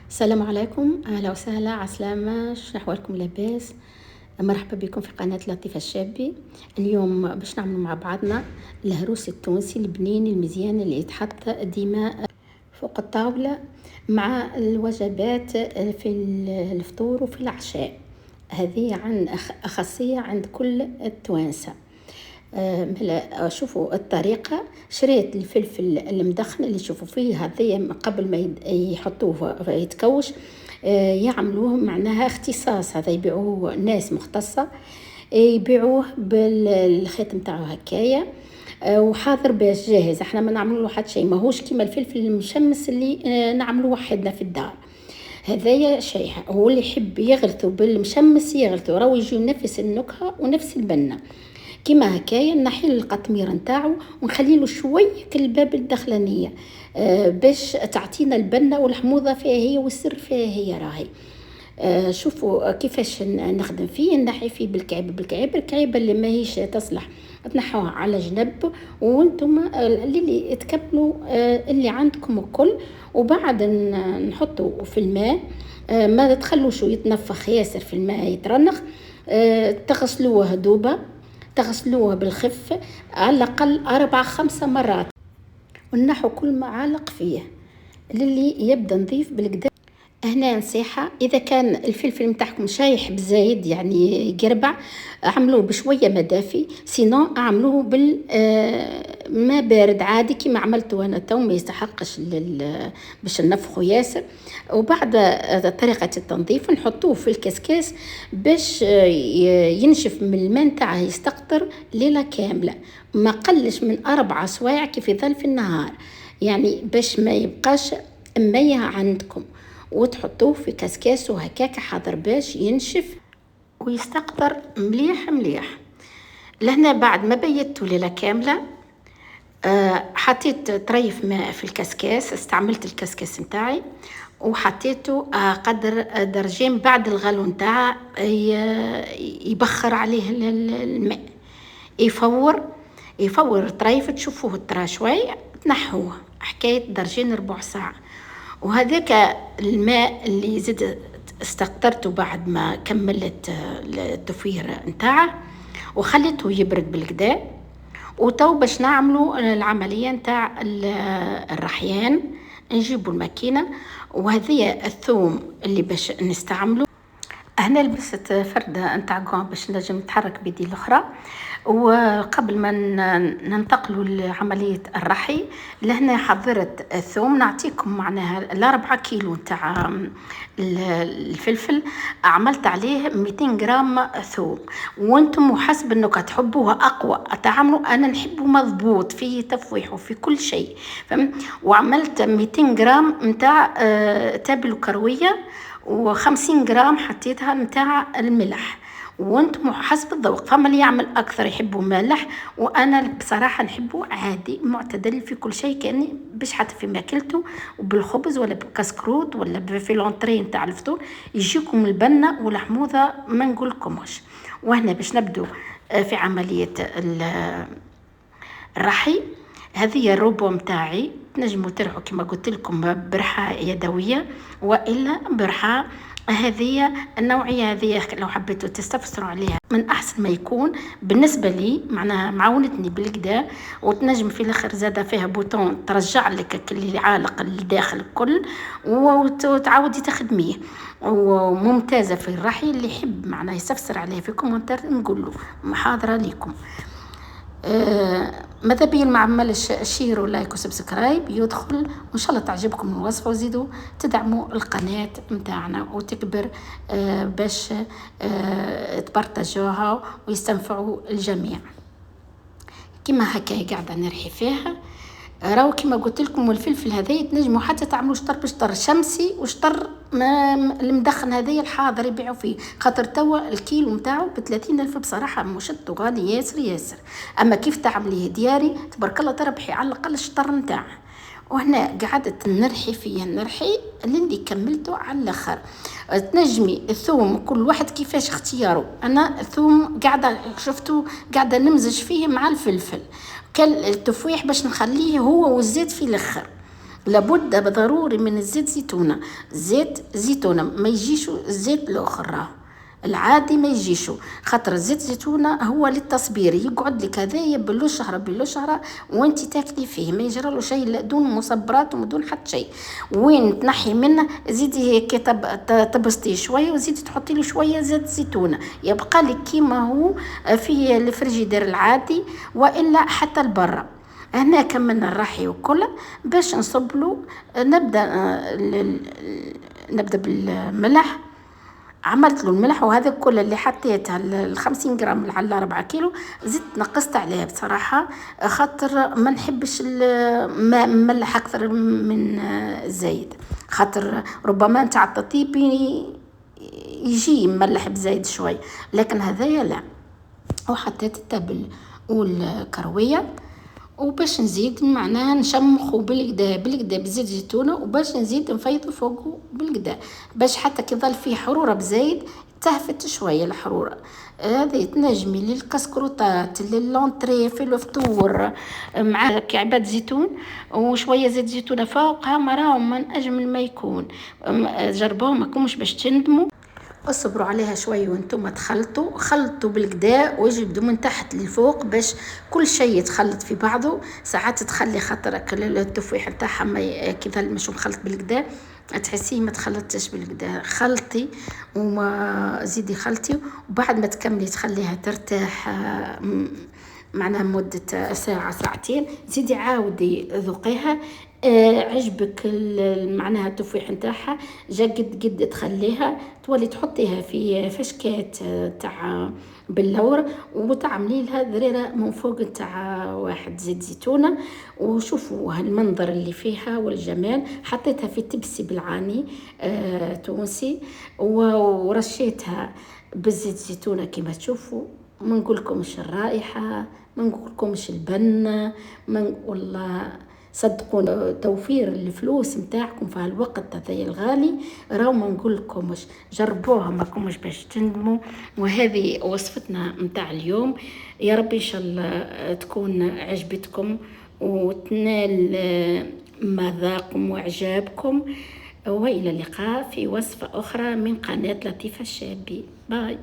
السلام عليكم، اهلا وسهلا، عسلامة، شنو احوالكم؟ لاباس؟ مرحبا بكم في قناة لطيفة الشابي. اليوم باش نعملوا مع بعضنا الهروس التونسي البنين المزيان اللي يتحط ديما فوق الطاولة مع الوجبات في الفطور وفي العشاء. هذه عن أخصية عند كل التوانسة. شوفوا الطريقة. شريت الفلفل المدخن اللي تشوفوا فيه هذه قبل ما يحطوه يتكوش. يعملوه معناها اختصاص، هذا يبيعوه ناس مختصة، يبيعوه بالخيط متاعه هكايا. وحاضر باش جاهز، احنا ما نعملوا حد شيء، ماهوش كيما الفلفل المشمس اللي نعملوه وحدنا في الدار. هذايا شيء، هو اللي يحب يغلطوا بالمشمس يغلطوا، راهو يجيو نفس النكهة ونفس البنة. كيما هكايا نحيل القطمير نتاعو ونخليله شويه كالباب الدخلانيه، باش تعطينا البنه والحموضه فيها هي والسر فيها هي راهي. شوفوا كيفاش نخدم فيه. نحي فيه الكعيبه اللي ماهيش تصلح تنحوها على جنب، وانتم اللي تكملوا اللي عندكم الكل. وبعد نحطوا في الماء، ما تخلوش يتنفخ ياسر في الماء يترنخ. تغسلوه دوبه، تغسلوه بالخف على الأقل 4-5 مرات، ونحو كل معالق فيه للي يبدأ نظيف بالكدا. هنا نصيحة، إذا كان الفلفل متاعكم شايح بزايد يعني يقربع، عملوه بشوية مدافي، سينو عملوه بالماء بارد عادي كما عملته أنا تو، ما يستحقش باش نفخه ياسر. وبعد طريقة التنظيف نحطوه في الكسكاس باش ينشف من الماء نتاعه، يستقطر ليلة كاملة، ما قلش من 4 سوايع كيف يظل في النهار، يعني باش ما يبقاش مية عندكم. وتحطوه في كسكاس وهكاك حاضر باش ينشف ويستقطر مليح مليح. لهنا بعد ما بيتوا ليلة كاملة، حطيت طريف ماء في الكسكاس، استعملت الكسكاس نتاعي وحطيته قدر درجين بعد الغلو نتاع يبخر عليه الماء، يفور طريف، تشوفوه الطرا شوي تنحوه، حكاية درجين ربع ساعة. وهذاك الماء اللي زد استقطرته بعد ما كملت التفوير نتاعه وخليته يبرد بالكدا. وتو باش نعملوا العملية نتاع الرحيان. نجيبوا الماكينة، وهذه الثوم اللي باش نستعمله. هنا لبست فردة نتاع قوم باش نجم نتحرك بيدي الاخرى. وقبل ما ننتقلوا لعملية الرحي، لهنا حضرت الثوم. نعطيكم معناها 4 كيلو نتاع الفلفل، عملت عليه 200 جرام ثوم، وانتم حسب انك تحبوها اقوى تعملوا. انا نحبه مضبوط فيه تفويح وفي كل شيء، وعملت 200 جرام نتاع تابل وكروية، و50 جرام حطيتها نتاع الملح، وانتم حسب الذوق. فما اللي يعمل اكثر يحبوا مالح، وانا بصراحه نحبه عادي معتدل في كل شيء، كاني باش حتى في ماكلته وبالخبز ولا بالكسكروت ولا في لونطري نتاع الفطور يجيكم البنه والحموضه ما نقولكمش. وهنا باش نبدو في عمليه الرحي. هذه الروبو متاعي، تنجموا ترحوا كما قلت لكم برحة يدوية والا برحة هذه النوعية. هذه لو حبيتوا تستفسروا عليها من أحسن ما يكون بالنسبة لي، معناها معاونتني بالكدا. وتنجم في الآخر زادة فيها بوتون ترجع لك كل عالق الداخل الكل وتعاودي تخدميه، وممتازة في الرحي. اللي يحب معناها يستفسر عليها في كومنتار نقول له حاضرة لكم. ماذا بيا ما عملش شيروا لايك وسبسكرايب يدخل، وان شاء الله تعجبكم الوصفه، وزيدوا تدعموا القناه متاعنا وتكبر باش تبارطاجوها ويستنفعوا الجميع. كما هكا قاعده نرحي فيها. راهو كما قلت لكم، والفلفل هذا تنجموا حتى تعملوا شطر بشطر شمسي وشطر المدخن هذا الحاضر يبيعوا فيه، خاطر توا الكيلو نتاعو ب30,000 بصراحه مشت غالي ياسر ياسر. اما كيف تعمليه دياري تبارك الله تربحي على الاقل الشطر نتاعه. وهنا قعدت نرحي فيه نرحي للي كملته على الاخر. تنجمي الثوم كل واحد كيفاش اختياره، انا الثوم قاعده شفتوا قاعده نمزج فيه مع الفلفل، كل التفويح باش نخليه هو والزيت في الاخر. لابد بضروري من الزيت زيتونة. زيت زيتونة ما يجيش الزيت الاخر العادي ما يجيشو، خاطر زيت زيتونة هو للتصبير، يقعد لك هذايا بلو شهرة وانت تاكلي فيه، ما يجرى له شيء دون مصبرات ودون حتى شيء. وين تنحي منه زيدي هيك تبسطيه شويه وزيدي تحطي له شويه زيت زيتونه، يبقى لك كيما هو في الفريجيدير العادي والا حتى البرة. هنا كملنا الراحي وكل باش نصب له. نبدا بالملح. عملت له الملح وهذا كل اللي حطيته 50 جرام على 4 كيلو. زدت نقصت عليه بصراحة، خاطر ما نحبش الماء مملح أكثر من الزايد، خاطر ربما نتاع التطيب يجي مملح بزايد شوي، لكن هذايا لا. وحطيت التبل والكروية، وباش نزيد معناها نشمخو بالكدا بزيت زيتونه، وباش نزيد نفيضو فوقه بالكدا باش حتى كي ظل فيه حروره بزايد تهفت شويه الحروره. هذه تنجمي للكسكروطات للونتري في الفطور مع كعبات زيتون وشويه زيت زيتونه فوقها، مراهم من اجمل ما يكون. جربوه ما كومش باش تندموا. اصبروا عليها شوي وانتم خلطوا بالكدا وجبدوا من تحت لفوق باش كل شيء يتخلط في بعضه. ساعات تخلي خاطرك التفويح نتاعها كذا مش مخلط بالكدا تحسيه ما تخلطتش بالكدا. خلطي وما زيدي خلطي، وبعد ما تكملي تخليها ترتاح معناها مدة ساعة ساعتين، زيدي عاودي ذوقيها. عجبك معناها التفويح نتاعها جا قد تخليها تولي تحطيها في فشكات تاع باللور وتعملي لها ذريره من فوق تاع واحد زيت زيتونه. وشوفوا هالمنظر اللي فيها والجمال. حطيتها في تبسي بالعاني تونسي ورشيتها بالزيت زيتونه كما تشوفوا. ما نقولكمش الرائحه، ما نقولكمش البن، والله صدقوني توفير الفلوس متاعكم في هالوقت هذا الغالي راهو ما نقولكمش. جربوها ما كومش باش تندموا. وهذه وصفتنا متاع اليوم، يا رب ان شاء الله تكون عجبتكم وتنال مذاقكم واعجابكم. والى اللقاء في وصفة اخرى من قناة لطيفة الشابي. باي.